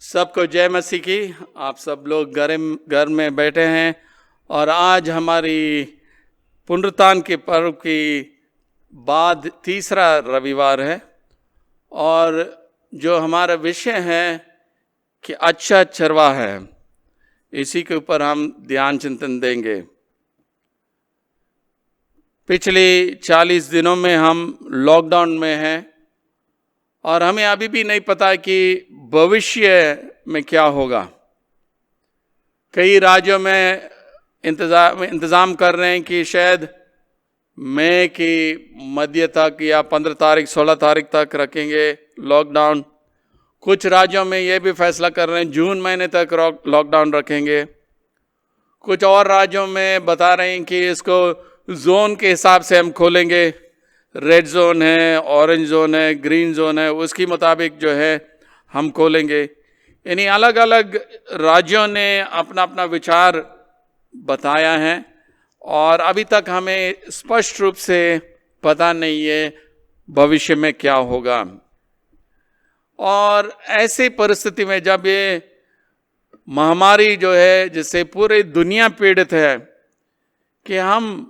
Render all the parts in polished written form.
सबको जय मसीह की। आप सब लोग घर में बैठे हैं और आज हमारी पुनरुत्थान के पर्व की बाद तीसरा रविवार है और जो हमारा विषय है कि अच्छा चरवाहा है, इसी के ऊपर हम ध्यान चिंतन देंगे। पिछले 40 दिनों में हम लॉकडाउन में हैं और हमें अभी भी नहीं पता कि भविष्य में क्या होगा। कई राज्यों में इंतज़ाम कर रहे हैं कि शायद मई की मध्य तक या 15 तारीख 16 तारीख तक रखेंगे लॉकडाउन। कुछ राज्यों में ये भी फैसला कर रहे हैं जून महीने तक लॉकडाउन रखेंगे। कुछ और राज्यों में बता रहे हैं कि इसको जोन के हिसाब से हम खोलेंगे। रेड जोन है, ऑरेंज जोन है, ग्रीन जोन है, उसके मुताबिक जो है हम खोलेंगे। यानी अलग अलग राज्यों ने अपना अपना विचार बताया है और अभी तक हमें स्पष्ट रूप से पता नहीं है भविष्य में क्या होगा। और ऐसी परिस्थिति में जब ये महामारी जो है जिससे पूरी दुनिया पीड़ित है कि हम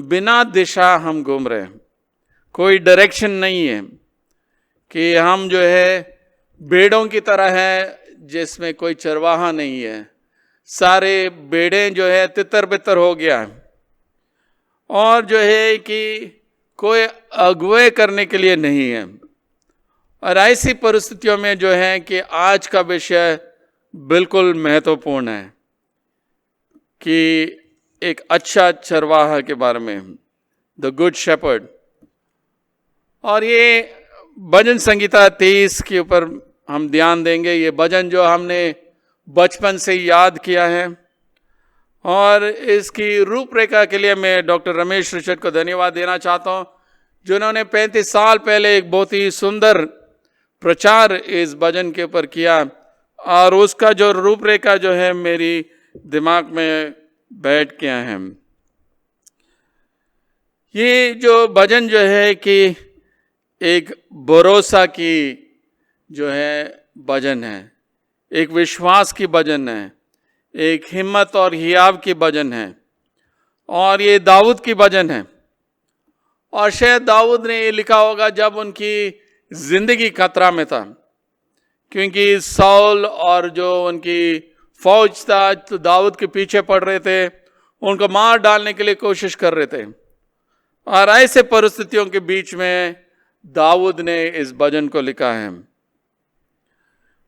बिना दिशा हम घूम रहे हैं, कोई डायरेक्शन नहीं है, कि हम जो है भेड़ों की तरह है जिसमें कोई चरवाहा नहीं है। सारे भेड़ें जो है तितर बितर हो गया और जो है कि कोई अगुवाई करने के लिए नहीं है। और ऐसी परिस्थितियों में जो है कि आज का विषय बिल्कुल महत्वपूर्ण है कि एक अच्छा चरवाहा के बारे में, द गुड शेपर्ड। और ये भजन संगीता 23 के ऊपर हम ध्यान देंगे। ये भजन जो हमने बचपन से याद किया है और इसकी रूपरेखा के लिए मैं डॉक्टर रमेश रिचर्ड को धन्यवाद देना चाहता हूँ, जिन्होंने 35 साल पहले एक बहुत ही सुंदर प्रचार इस भजन के ऊपर किया और उसका जो रूपरेखा जो है मेरी दिमाग में बैठ गया है। ये जो भजन जो है कि एक भरोसा की जो है भजन है, एक विश्वास की भजन है, एक हिम्मत और हियाव की भजन है और ये दाऊद की भजन है। और शायद दाऊद ने ये लिखा होगा जब उनकी जिंदगी खतरा में था, क्योंकि साउल और जो उनकी फौज था तो दाऊद के पीछे पड़ रहे थे, उनको मार डालने के लिए कोशिश कर रहे थे। और ऐसे परिस्थितियों के बीच में दाऊद ने इस भजन को लिखा है।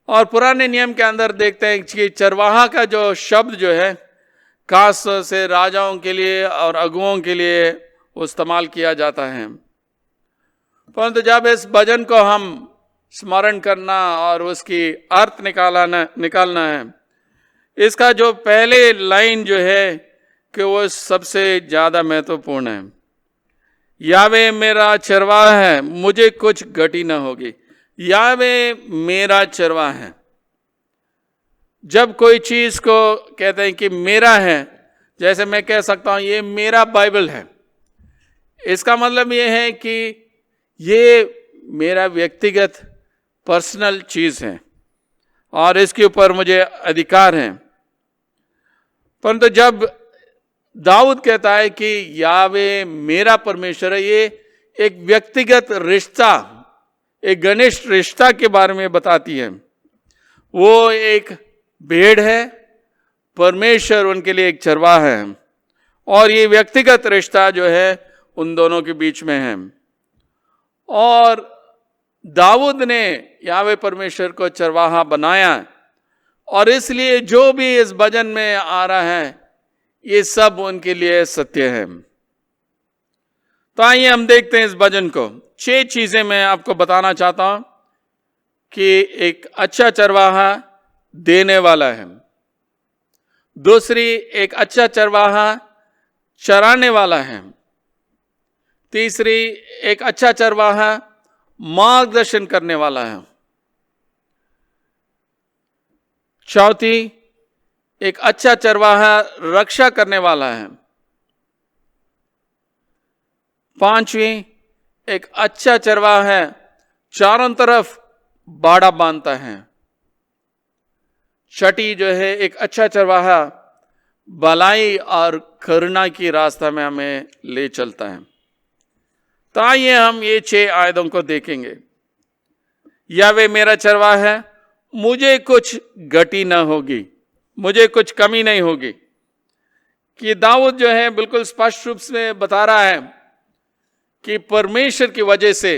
और पुराने नियम के अंदर देखते हैं कि चरवाहा का जो शब्द जो है खास से राजाओं के लिए और अगुओं के लिए इस्तेमाल किया जाता है। परंतु जब इस भजन को हम स्मरण करना और उसकी अर्थ निकालना है, इसका जो पहले लाइन जो है कि वो सबसे ज़्यादा महत्वपूर्ण है। यावे मेरा चरवाहा है, मुझे कुछ घटी न होगी। यावे मेरा चरवाहा है। जब कोई चीज़ को कहते हैं कि मेरा है, जैसे मैं कह सकता हूँ ये मेरा बाइबल है, इसका मतलब ये है कि ये मेरा व्यक्तिगत पर्सनल चीज़ है और इसके ऊपर मुझे अधिकार है। परंतु जब दाऊद कहता है कि यावे मेरा परमेश्वर है, ये एक व्यक्तिगत रिश्ता, एक घनिष्ठ रिश्ता के बारे में बताती है। वो एक भेड़ है, परमेश्वर उनके लिए एक चरवाहा है और ये व्यक्तिगत रिश्ता जो है उन दोनों के बीच में है। और दाऊद ने यावे परमेश्वर को चरवाहा बनाया और इसलिए जो भी इस भजन में आ रहा है ये सब उनके लिए सत्य है। तो आइए हम देखते हैं इस भजन को। 6 चीजें मैं आपको बताना चाहता हूं कि एक अच्छा चरवाहा देने वाला है। दूसरी, एक अच्छा चरवाहा चराने वाला है। तीसरी, एक अच्छा चरवाहा मार्गदर्शन करने वाला है। चौथी, एक अच्छा चरवाहा रक्षा करने वाला है। पांचवी, एक अच्छा चरवाहा है चारों तरफ बाड़ा बांधता है। छठी जो है, एक अच्छा चरवाहा भलाई और करुणा की रास्ता में हमें ले चलता है। तो आइए हम ये 6 आयतों को देखेंगे। यावे मेरा चरवाहा है, मुझे कुछ घटी ना होगी, मुझे कुछ कमी नहीं होगी। कि दाऊद जो है बिल्कुल स्पष्ट रूप से बता रहा है कि परमेश्वर की वजह से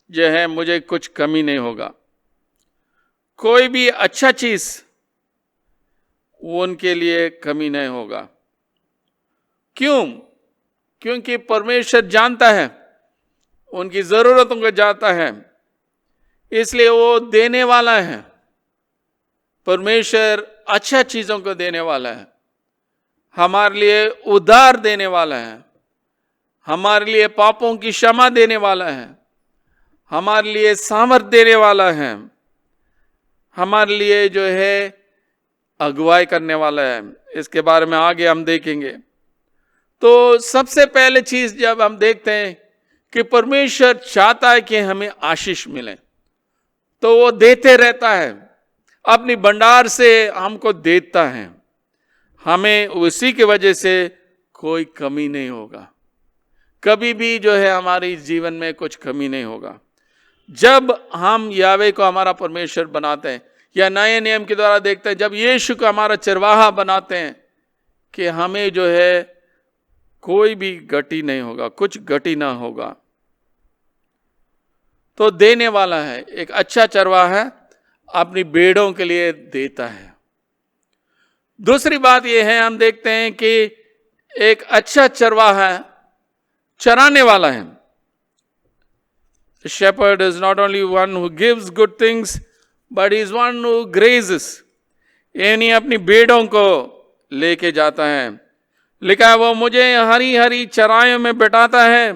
जो है मुझे कुछ कमी नहीं होगा। कोई भी अच्छा चीज वो उनके लिए कमी नहीं होगा। क्यों? क्योंकि परमेश्वर जानता है, उनकी जरूरतों को जानता है, इसलिए वो देने वाला है। परमेश्वर अच्छा चीजों को देने वाला है, हमारे लिए उद्धार देने वाला है, हमारे लिए पापों की क्षमा देने वाला है, हमारे लिए सामर्थ देने वाला है, हमारे लिए जो है अगुवाई करने वाला है। इसके बारे में आगे हम देखेंगे। तो सबसे पहले चीज जब हम देखते हैं कि परमेश्वर चाहता है कि हमें आशीष मिले, तो वो देते रहता है, अपनी भंडार से हमको देता है। हमें उसी की वजह से कोई कमी नहीं होगा। कभी भी जो है हमारे जीवन में कुछ कमी नहीं होगा। जब हम यावे को हमारा परमेश्वर बनाते हैं, या नए नियम के द्वारा देखते हैं, जब यीशु को हमारा चरवाहा बनाते हैं, कि हमें जो है कोई भी घटी नहीं होगा, कुछ घटी ना होगा। तो देने वाला है, एक अच्छा चरवाहा है, अपनी भेड़ों के लिए देता है। दूसरी बात यह है, हम देखते हैं कि एक अच्छा चरवाहा चराने वाला है। The shepherd is not only one who gives good things, but he is one who grazes. यानी अपनी भेड़ों को लेके जाता है। लिखा है, वो मुझे हरी हरी चराइयों में बिठाता है,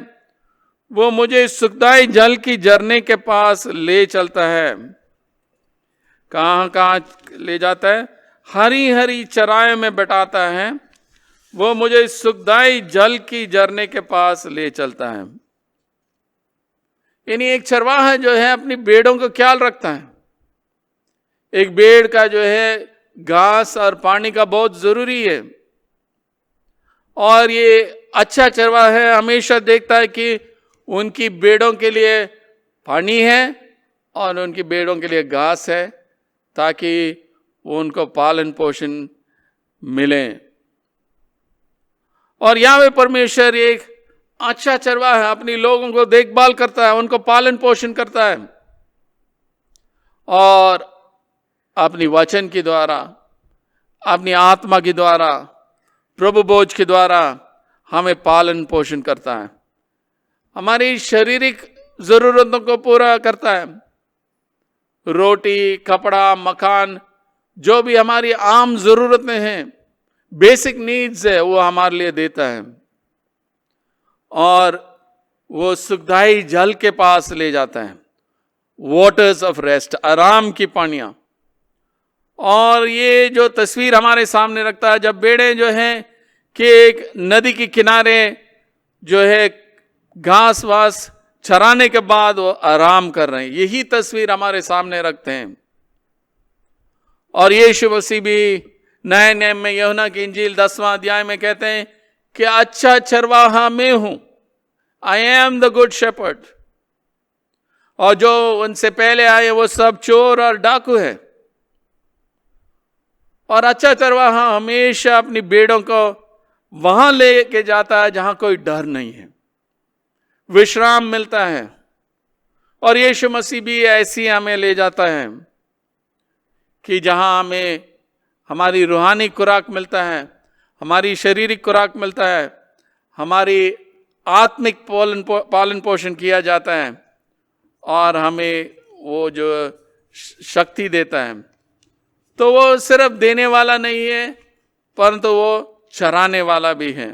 वो मुझे सुखदाई जल की झरने के पास ले चलता है। कहाँ कहाँ ले जाता है? हरी हरी चराइयों में बिठाता है, वो मुझे सुखदाई जल की झरने के पास ले चलता है। यानी एक चरवाहा जो है अपनी भेड़ों का ख्याल रखता है। एक भेड़ का जो है घास और पानी का बहुत जरूरी है, और ये अच्छा चरवाहा है, हमेशा देखता है कि उनकी भेड़ों के लिए पानी है और उनकी भेड़ों के लिए घास है, ताकि उनको पालन पोषण मिले। और यहां परमेश्वर एक अच्छा चरवाहा है, अपनी लोगों को देखभाल करता है, उनको पालन पोषण करता है, और अपनी वचन के द्वारा, अपनी आत्मा के द्वारा, प्रभु बोझ के द्वारा हमें पालन पोषण करता है। हमारी शारीरिक जरूरतों को पूरा करता है। रोटी, कपड़ा, मकान, जो भी हमारी आम जरूरतें हैं, बेसिक नीड्स है, वो हमारे लिए देता है। और वो सुखदाई जल के पास ले जाता है, वाटर्स ऑफ रेस्ट, आराम की पानियां। और ये जो तस्वीर हमारे सामने रखता है, जब भेड़ें जो हैं कि एक नदी के किनारे जो है घास वास चराने के बाद वो आराम कर रहे हैं, यही तस्वीर हमारे सामने रखते हैं। और यीशु मसीह भी नए नियम में यूहन्ना की इंजील 10वां अध्याय में कहते हैं कि अच्छा चरवाहा मैं हूं, I am the good shepherd, और जो उनसे पहले आए वो सब चोर और डाकू है। और अच्छा चरवाहा हमेशा अपनी भेड़ों को वहां लेके जाता है जहां कोई डर नहीं है, विश्राम मिलता है। और यीशु मसीह भी ऐसी हमें ले जाता है कि जहां हमें हमारी रूहानी खुराक मिलता है, हमारी शारीरिक खुराक मिलता है, हमारी आत्मिक पालन पोषण किया जाता है, और हमें वो जो शक्ति देता है। तो वो सिर्फ देने वाला नहीं है, परंतु वो चराने वाला भी है।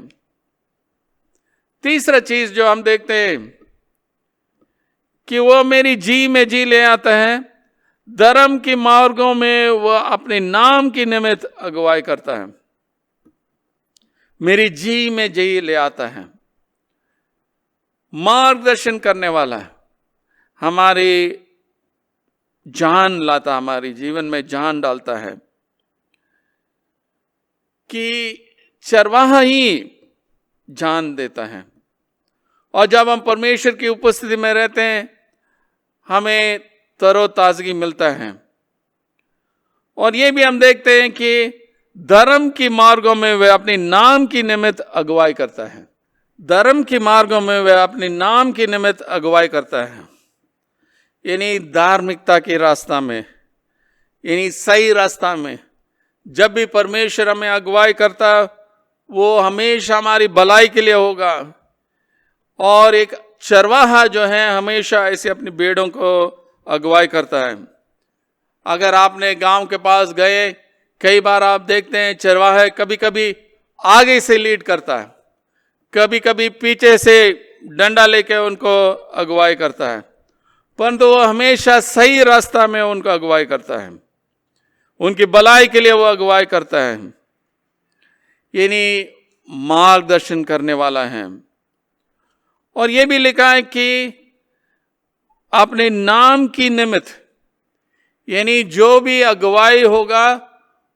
तीसरा चीज जो हम देखते हैं कि वो मेरी जी में जी ले आता है, धर्म के मार्गों में वह अपने नाम की निमित्त अगुवाई करता है। मेरी जी में जी ले आता है, मार्गदर्शन करने वाला है, हमारी जान लाता, हमारी जीवन में जान डालता है कि चरवाहा ही जान देता है। और जब हम परमेश्वर की उपस्थिति में रहते हैं, हमें तरोताजगी मिलता है। और ये भी हम देखते हैं कि धर्म की मार्गों में वह अपने नाम की निमित्त अगुवाई करता है। धर्म की मार्गों में वह अपने नाम की निमित्त अगुवाई करता है, यानी धार्मिकता के रास्ता में, यानी सही रास्ता में। जब भी परमेश्वर हमें अगुवाई करता, वो हमेशा हमारी भलाई के लिए होगा। और एक चरवाहा जो है हमेशा ऐसे अपनी भेड़ों को अगुवाई करता है। अगर आपने गांव के पास गए, कई बार आप देखते हैं चरवाहा कभी कभी आगे से लीड करता है, कभी कभी पीछे से डंडा लेके उनको अगुवाई करता है, परंतु वो हमेशा सही रास्ता में उनको अगुवाई करता है, उनकी भलाई के लिए वो अगुवाई करता है, यानी मार्गदर्शन करने वाला है। और ये भी लिखा है कि अपने नाम की निमित्त, यानी जो भी अगुवाई होगा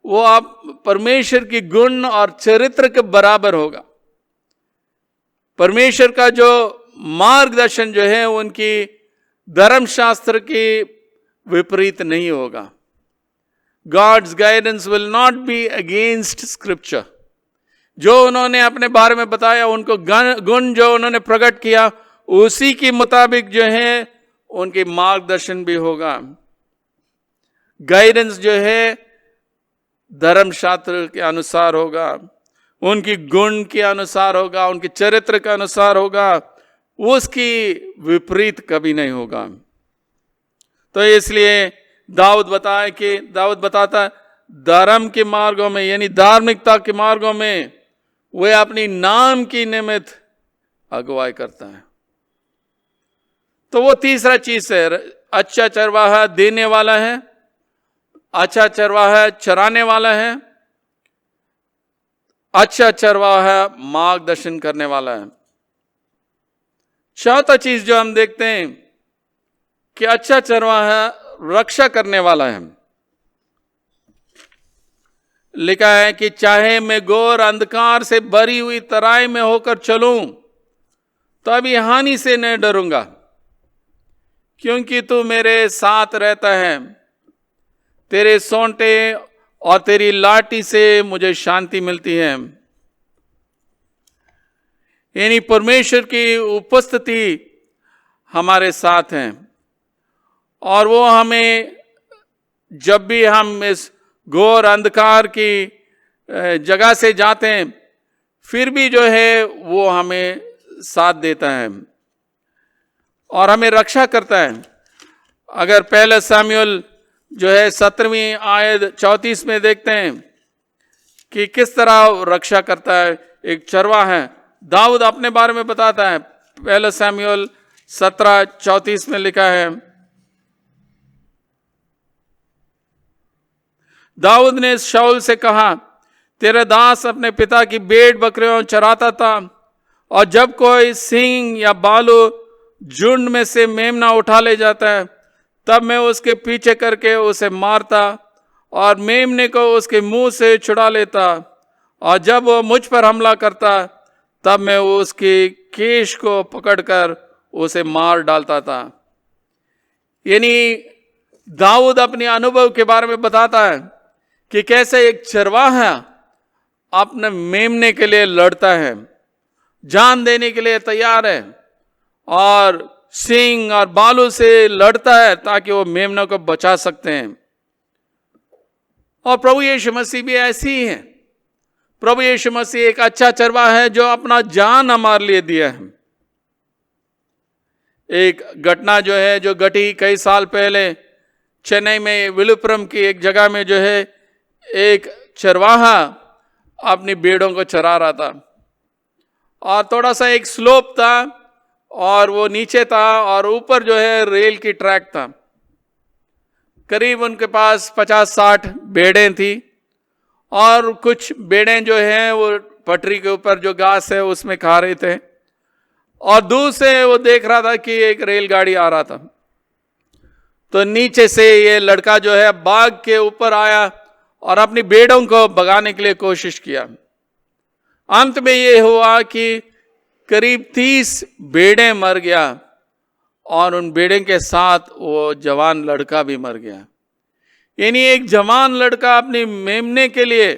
वो आप परमेश्वर की गुण और चरित्र के बराबर होगा। परमेश्वर का जो मार्गदर्शन जो है उनकी धर्मशास्त्र के विपरीत नहीं होगा। God's guidance will not be against scripture। जो उन्होंने अपने बारे में बताया, उनको गुण जो उन्होंने प्रकट किया, उसी के मुताबिक जो है उनके मार्गदर्शन भी होगा। गाइडेंस जो है धर्मशास्त्र के अनुसार होगा, उनकी गुण के अनुसार होगा, उनके चरित्र के अनुसार होगा, उसकी विपरीत कभी नहीं होगा। तो इसलिए दाऊद बताता धर्म के मार्गों में, यानी धार्मिकता के मार्गों में वह अपनी नाम की निमित्त अगुवाई करता है। तो वो तीसरा चीज है, अच्छा चरवाहा देने वाला है, अच्छा चरवाहा चराने वाला है, अच्छा चरवाहा मार्गदर्शन करने वाला है। चौथा चीज जो हम देखते हैं कि अच्छा चरवाहा रक्षा करने वाला है। लिखा है कि चाहे मैं घोर अंधकार से भरी हुई तराई में होकर चलूं तो अभी हानि से न डरूंगा, क्योंकि तू मेरे साथ रहता है। तेरे सोंटे और तेरी लाठी से मुझे शांति मिलती है। यानी परमेश्वर की उपस्थिति हमारे साथ है, और वो हमें जब भी हम इस घोर अंधकार की जगह से जाते हैं, फिर भी जो है वो हमें साथ देता है और हमें रक्षा करता है। अगर पहले सामुएल जो है 17वीं आयत 34 में देखते हैं कि किस तरह रक्षा करता है एक चरवाहा है। दाऊद अपने बारे में बताता है, पहले सामुएल 17:34 में लिखा है, दाऊद ने शाऊल से कहा, तेरा दास अपने पिता की भेड़ बकरियों चराता था, और जब कोई सिंह या बालू झुंड में से मेमना उठा ले जाता है, तब मैं उसके पीछे करके उसे मारता और मेमने को उसके मुंह से छुड़ा लेता, और जब वो मुझ पर हमला करता तब मैं उसके केश को पकड़कर उसे मार डालता था। यानी दाऊद अपने अनुभव के बारे में बताता है कि कैसे एक चरवाहा अपने मेमने के लिए लड़ता है, जान देने के लिए तैयार है, और सिंह और बालू से लड़ता है ताकि वो मेमनों को बचा सकते हैं। और प्रभु यीशु मसीह भी ऐसी ही है। प्रभु यीशु मसीह एक अच्छा चरवाहा है जो अपना जान हमारे लिए दिया है। एक घटना जो है जो घटी कई साल पहले चेन्नई में विलुपुरम की एक जगह में जो है एक चरवाहा अपनी भेड़ों को चरा रहा था, और थोड़ा सा एक स्लोप था और वो नीचे था, और ऊपर जो है रेल की ट्रैक था। करीब उनके पास 50-60 भेड़ें थी, और कुछ भेड़ें जो हैं वो पटरी के ऊपर जो घास है उसमें खा रहे थे, और दूर से वो देख रहा था कि एक रेलगाड़ी आ रहा था। तो नीचे से ये लड़का जो है बाग के ऊपर आया और अपनी भेड़ों को भगाने के लिए कोशिश किया। अंत में ये हुआ कि करीब 30 भेड़ें मर गया और उन भेड़ों के साथ वो जवान लड़का भी मर गया। यानी एक जवान लड़का अपनी मेमने के लिए,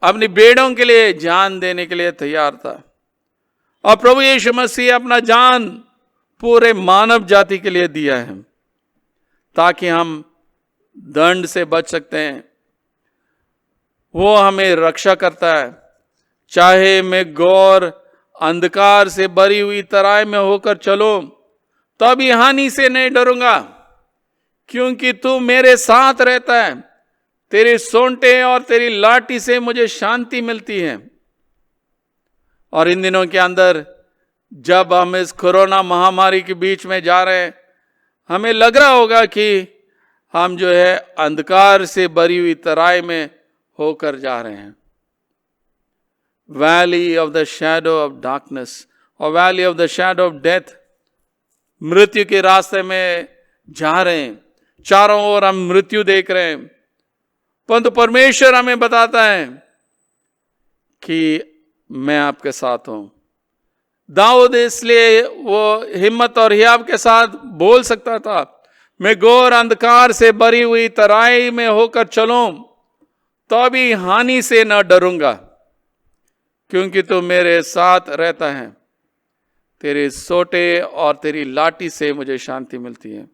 अपनी भेड़ों के लिए जान देने के लिए तैयार था। और प्रभु यीशु मसीह अपना जान पूरे मानव जाति के लिए दिया है ताकि हम दंड से बच सकते हैं। वो हमें रक्षा करता है। चाहे मैं घोर अंधकार से भरी हुई तराई में होकर चलूं तो भी हानि से नहीं डरूंगा, क्योंकि तू मेरे साथ रहता है। तेरे सोंटे और तेरी लाठी से मुझे शांति मिलती है। और इन दिनों के अंदर जब हम इस कोरोना महामारी के बीच में जा रहे हैं, हमें लग रहा होगा कि हम जो है अंधकार से भरी हुई तराई में होकर जा रहे हैं। Valley of the shadow of darkness और valley of the shadow of death, मृत्यु के रास्ते में जा रहे हैं। चारों ओर हम मृत्यु देख रहे हैं, परंतु परमेश्वर हमें बताता है कि मैं आपके साथ हूं। दाऊद इसलिए वो हिम्मत और हियाव के साथ बोल सकता था, मैं घोर अंधकार से भरी हुई तराई में होकर चलूं तो भी हानि से न डरूंगा, क्योंकि तू मेरे साथ रहता है। तेरे सोटे और तेरी लाठी से मुझे शांति मिलती है।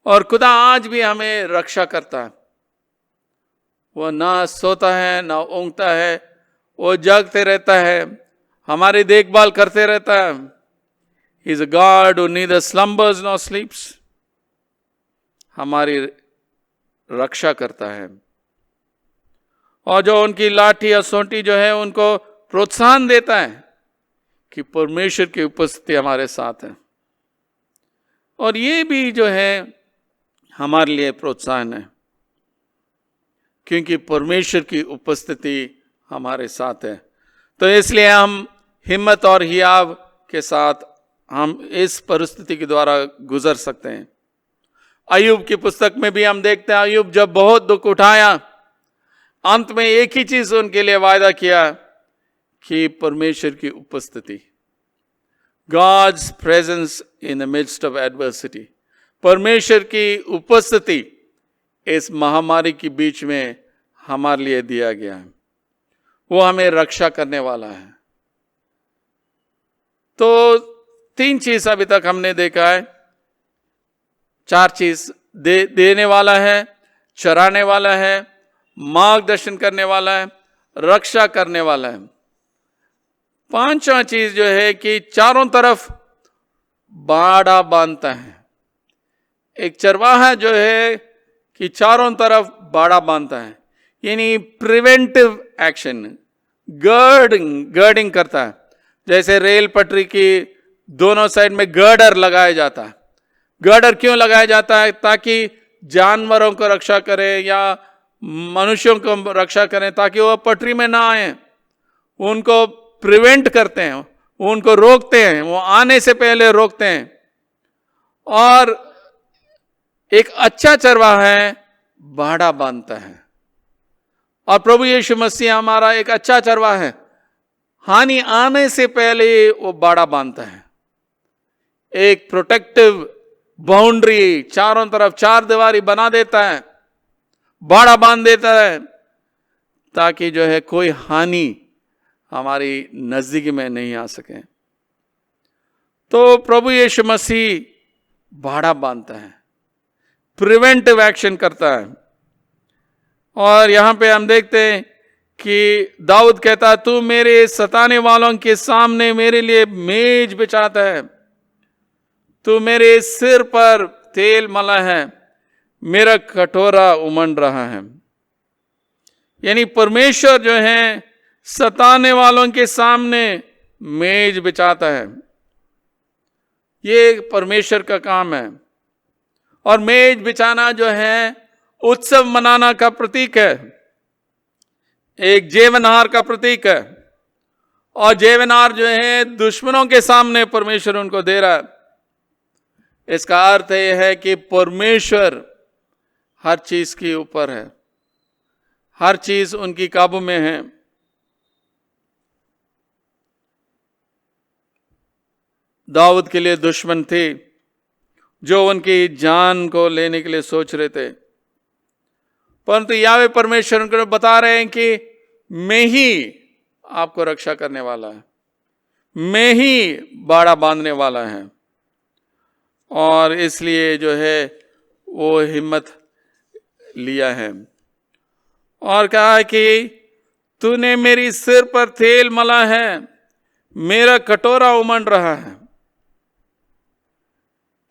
और खुदा आज भी हमें रक्षा करता है। वो ना सोता है ना ऊँघता है, वो जागते रहता है, हमारी देखभाल करते रहता है। He is a God who neither slumbers nor sleeps. हमारी रक्षा करता है। और जो उनकी लाठी या सोंटी जो है उनको प्रोत्साहन देता है कि परमेश्वर की उपस्थिति हमारे साथ है। और ये भी जो है हमारे लिए प्रोत्साहन है, क्योंकि परमेश्वर की उपस्थिति हमारे साथ है। तो इसलिए हम हिम्मत और हियाव के साथ हम इस परिस्थिति के द्वारा गुजर सकते हैं। अय्यूब की पुस्तक में भी हम देखते हैं, अय्यूब जब बहुत दुख उठाया, अंत में एक ही चीज उनके लिए वायदा किया कि परमेश्वर की उपस्थिति, God's presence in the midst of adversity, परमेश्वर की उपस्थिति इस महामारी के बीच में हमारे लिए दिया गया है। वो हमें रक्षा करने वाला है। तो 3 चीज अभी तक हमने देखा है। 4 चीज देने वाला है, चराने वाला है, मार्गदर्शन करने वाला है, रक्षा करने वाला है। 5वां चीज जो है कि चारों तरफ बाड़ा बांधता है। एक चरवाहा जो है कि चारों तरफ बाड़ा बांधता है, यानी प्रिवेंटिव एक्शन, गर्डिंग करता है। जैसे रेल पटरी की दोनों साइड में गर्डर लगाया जाता है। गर्डर क्यों लगाया जाता है? ताकि जानवरों को रक्षा करे या मनुष्यों को रक्षा करें, ताकि वो पटरी में ना आए। उनको प्रिवेंट करते हैं, उनको रोकते हैं, वो आने से पहले रोकते हैं। और एक अच्छा चरवाहा है, बाड़ा बांधता है। और प्रभु यीशु मसीह हमारा एक अच्छा चरवाहा है। हानि आने से पहले वो बाड़ा बांधता है। एक प्रोटेक्टिव बाउंड्री, चारों तरफ 4 दीवारी बना देता है, बाड़ा बांध देता है, ताकि जो है कोई हानि हमारी नजदीक में नहीं आ सके। तो प्रभु यीशु मसीह बाड़ा बांधता है, प्रिवेंटिव एक्शन करता है। और यहां पे हम देखते हैं कि दाऊद कहता है, तू मेरे सताने वालों के सामने मेरे लिए मेज बिछाता है, तू मेरे सिर पर तेल मला है, मेरा कटोरा उमड़ रहा है। यानी परमेश्वर जो है सताने वालों के सामने मेज बिछाता है। ये परमेश्वर का काम है। और मेज बिछाना जो है उत्सव मनाना का प्रतीक है, एक जेवनहार का प्रतीक है। और जेवनहार जो है दुश्मनों के सामने परमेश्वर उनको दे रहा है। इसका अर्थ यह है कि परमेश्वर हर चीज के ऊपर है, हर चीज उनकी काबू में है। दाऊद के लिए दुश्मन थे जो उनकी जान को लेने के लिए सोच रहे थे, परंतु यावे परमेश्वर उनको बता रहे हैं कि मैं ही आपको रक्षा करने वाला है, मैं ही बाड़ा बांधने वाला है। और इसलिए जो है वो हिम्मत लिया है और कहा कि तूने मेरी सिर पर तेल मला है, मेरा कटोरा उमड़ रहा है।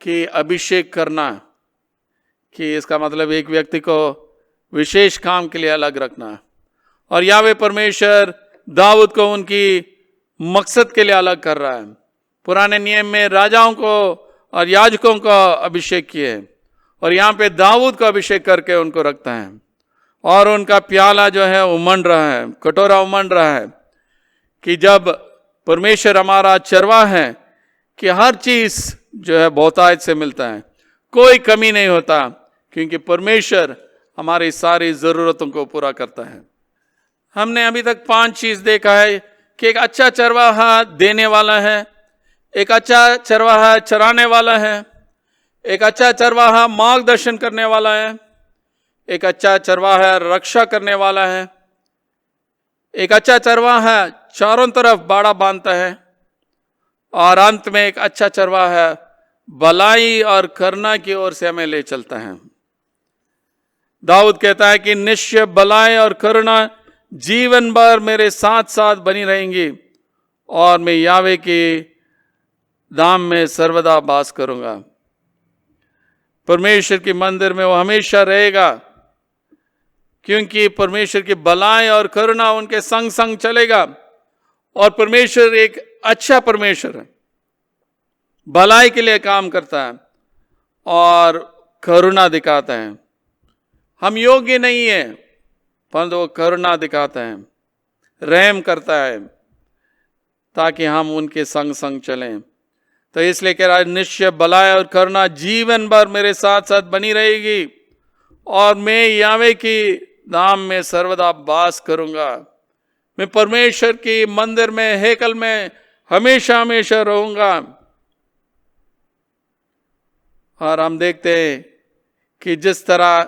कि अभिषेक करना, कि इसका मतलब एक व्यक्ति को विशेष काम के लिए अलग रखना, और यावे परमेश्वर दाऊद को उनकी मकसद के लिए अलग कर रहा है। पुराने नियम में राजाओं को और याजकों को अभिषेक किए, और यहाँ पे दाऊद को अभिषेक करके उनको रखता है, और उनका प्याला जो है उमड़ रहा है, कटोरा उमड़ रहा है। कि जब परमेश्वर हमारा चरवा है कि हर चीज जो है बहुतायत से मिलता है, कोई कमी नहीं होता, क्योंकि परमेश्वर हमारी सारी जरूरतों को पूरा करता है। हमने अभी तक 5 चीज देखा है कि एक अच्छा चरवाहा देने वाला है, एक अच्छा चरवाहा चराने वाला है, एक अच्छा चरवाहा मार्गदर्शन करने वाला है, एक अच्छा चरवाहा रक्षा करने वाला है, एक अच्छा चरवाहा चारों तरफ बाड़ा बांधता है, और अंत में एक अच्छा चरवाहा भलाई और करुणा की ओर से हमें ले चलता है। दाऊद कहता है कि निश्चय भलाई और करुणा जीवन भर मेरे साथ साथ बनी रहेंगी, और मैं यावे के धाम में सर्वदा वास करूंगा। परमेश्वर के मंदिर में वो हमेशा रहेगा, क्योंकि परमेश्वर की भलाई और करुणा उनके संग संग चलेगा। और परमेश्वर एक अच्छा परमेश्वर है, भलाई के लिए काम करता है और करुणा दिखाता है। हम योग्य नहीं है, परंतु वो करुणा दिखाता है, रहम करता है, ताकि हम उनके संग संग चलें। तो इसलिए कह रहा है निश्चय भलाई और करुणा जीवन भर मेरे साथ साथ बनी रहेगी, और मैं यावे की धाम में सर्वदा वास करूंगा। मैं परमेश्वर की मंदिर में, हेकल में हमेशा हमेशा रहूंगा। और हम देखते हैं कि जिस तरह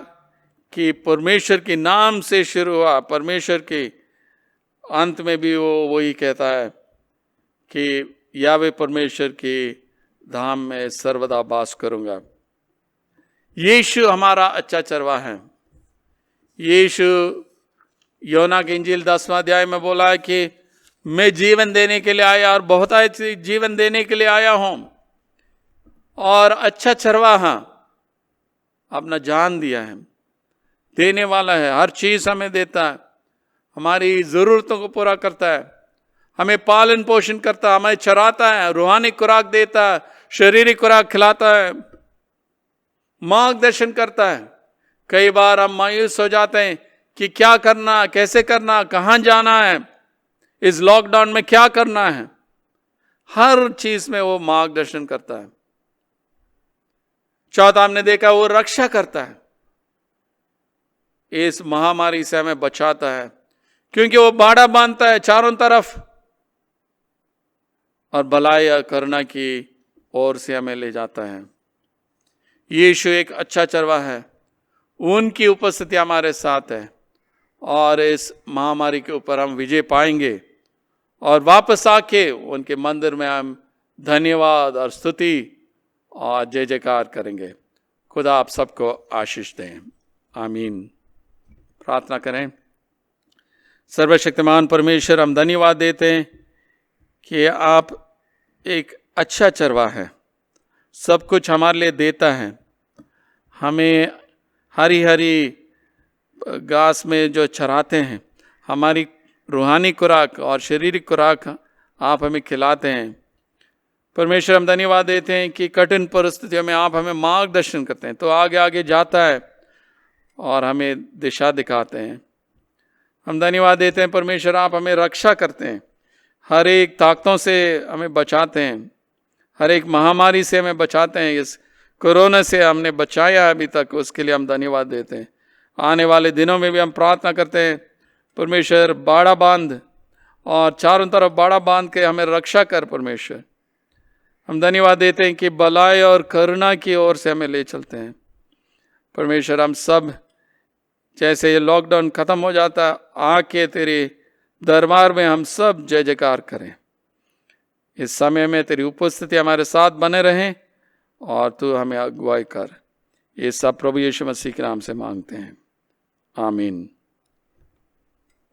कि परमेश्वर के नाम से शुरू हुआ, परमेश्वर के अंत में भी वो वही कहता है कि यावे परमेश्वर की धाम में सर्वदा वास करूंगा। यीशु हमारा अच्छा चरवा है। यीशु योना की इंजील 10वां अध्याय में बोला है कि मैं जीवन देने के लिए आया, और बहुत जीवन देने के लिए आया हूं। और अच्छा चरवाहा अपना जान दिया है, देने वाला है, हर चीज हमें देता है, हमारी जरूरतों को पूरा करता है, हमें पालन पोषण करता है, हमें चराता है, रूहानी खुराक देता है, शारीरिक खुराक खिलाता है, मार्गदर्शन करता है। कई बार हम मायूस हो जाते हैं कि क्या करना, कैसे करना, कहां जाना है, इस लॉकडाउन में क्या करना है। हर चीज में वो मार्गदर्शन करता है। चौथा हमने देखा वो रक्षा करता है, इस महामारी से हमें बचाता है, क्योंकि वो बाड़ा बांधता है चारों तरफ, और भलाई और करुणा की ओर से हमें ले जाता है। यीशु एक अच्छा चरवा है, उनकी उपस्थिति हमारे साथ है, और इस महामारी के ऊपर हम विजय पाएंगे, और वापस आके उनके मंदिर में हम धन्यवाद और स्तुति और जय जयकार करेंगे। खुदा आप सबको आशीष दें, आमीन। प्रार्थना करें। सर्वशक्तिमान परमेश्वर, हम धन्यवाद देते हैं कि आप एक अच्छा चरवा है, सब कुछ हमारे लिए देता है। हमें हरी हरी घास में जो चराते हैं, हमारी रूहानी खुराक और शारीरिक खुराक आप हमें खिलाते हैं। परमेश्वर, हम धन्यवाद देते हैं कि कठिन परिस्थितियों में आप हमें मार्गदर्शन करते हैं, तो आगे आगे जाता है और हमें दिशा दिखाते हैं। हम धन्यवाद देते हैं परमेश्वर, आप हमें रक्षा करते हैं, हर एक ताकतों से हमें बचाते हैं, हर एक महामारी से हमें बचाते हैं, इस कोरोना से हमने बचाया अभी तक, उसके लिए हम धन्यवाद देते हैं। आने वाले दिनों में भी हम प्रार्थना करते हैं, परमेश्वर बाड़ा बांध और चारों तरफ बाड़ा बांध के हमें रक्षा कर। परमेश्वर हम धन्यवाद देते हैं कि भलाई और करुणा की ओर से हमें ले चलते हैं। परमेश्वर हम सब जैसे ये लॉकडाउन खत्म हो जाता, आके तेरे दरबार में हम सब जय जयकार करें। इस समय में तेरी उपस्थिति हमारे साथ बने रहें और तू हमें अगुवाई कर। ये सब प्रभु यीशु मसीह के नाम से मांगते हैं, आमीन।